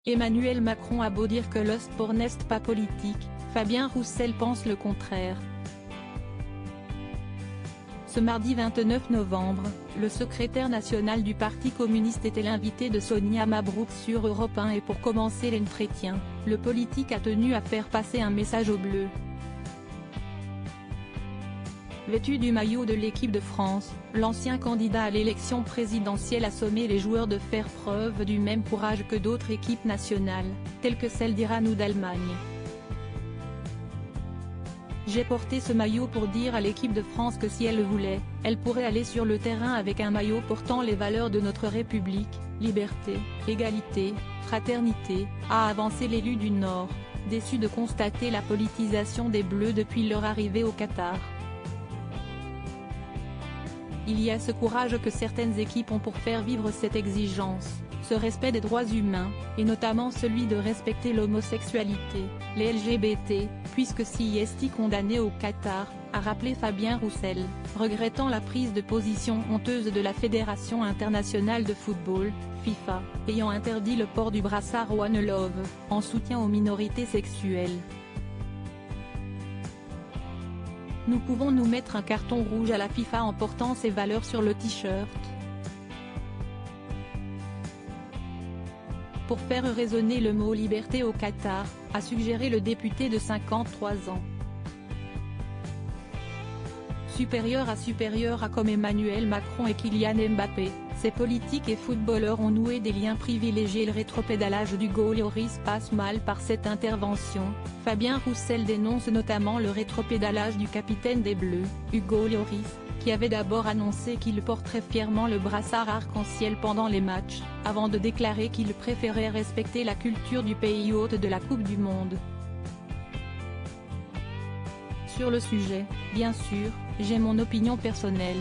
Emmanuel Macron a beau dire que le sport n'est pas politique, Fabien Roussel pense le contraire. Ce mardi 29 novembre, le secrétaire national du Parti communiste était l'invité de Sonia Mabrouk sur Europe 1 et pour commencer l'entretien, le politique a tenu à faire passer un message aux Bleus. Vêtu du maillot de l'équipe de France, l'ancien candidat à l'élection présidentielle a sommé les joueurs de faire preuve du même courage que d'autres équipes nationales, telles que celle d'Iran ou d'Allemagne. J'ai porté ce maillot pour dire à l'équipe de France que si elle le voulait, elle pourrait aller sur le terrain avec un maillot portant les valeurs de notre République, liberté, égalité, fraternité, a avancé l'élu du Nord, déçu de constater la politisation des Bleus depuis leur arrivée au Qatar. Il y a ce courage que certaines équipes ont pour faire vivre cette exigence, ce respect des droits humains, et notamment celui de respecter l'homosexualité, les LGBT, puisque si est condamné au Qatar, a rappelé Fabien Roussel, regrettant la prise de position honteuse de la Fédération internationale de football, FIFA, ayant interdit le port du brassard One Love, en soutien aux minorités sexuelles. Nous pouvons nous mettre un carton rouge à la FIFA en portant ces valeurs sur le t-shirt. Pour faire résonner le mot liberté au Qatar, a suggéré le député de 53 ans. Supérieur à comme Emmanuel Macron et Kylian Mbappé, ces politiques et footballeurs ont noué des liens privilégiés. Le rétropédalage d'Hugo Lloris passe mal par cette intervention. Fabien Roussel dénonce notamment le rétropédalage du capitaine des Bleus, Hugo Lloris, qui avait d'abord annoncé qu'il porterait fièrement le brassard arc-en-ciel pendant les matchs, avant de déclarer qu'il préférait respecter la culture du pays hôte de la Coupe du Monde. Sur le sujet, bien sûr, j'ai mon opinion personnelle.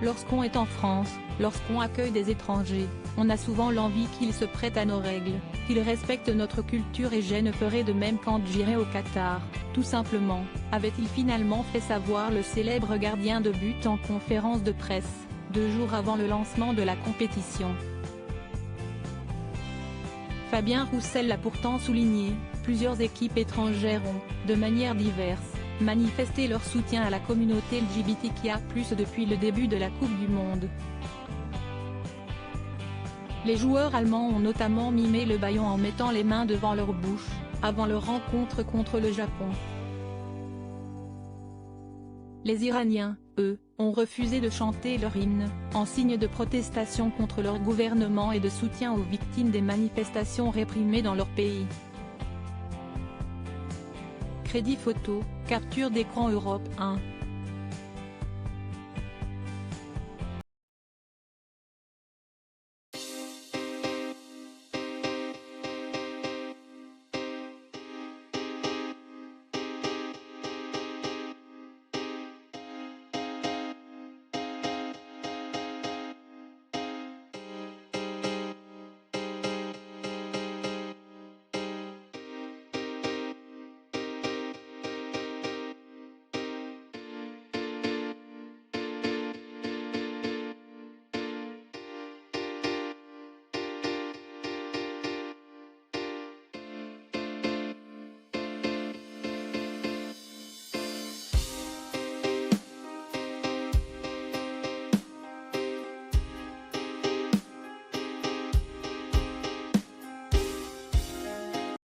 Lorsqu'on est en France, lorsqu'on accueille des étrangers, on a souvent l'envie qu'ils se prêtent à nos règles, qu'ils respectent notre culture et je ne ferai de même quand j'irai au Qatar, tout simplement, avait-il finalement fait savoir le célèbre gardien de but en conférence de presse, 2 jours avant le lancement de la compétition. Fabien Roussel l'a pourtant souligné, plusieurs équipes étrangères ont, de manière diverse, manifesté leur soutien à la communauté LGBTQIA+, depuis le début de la Coupe du Monde. Les joueurs allemands ont notamment mimé le bâillon en mettant les mains devant leur bouche, avant leur rencontre contre le Japon. Les Iraniens, eux, ont refusé de chanter leur hymne, en signe de protestation contre leur gouvernement et de soutien aux victimes des manifestations réprimées dans leur pays. Crédit photo, capture d'écran Europe 1.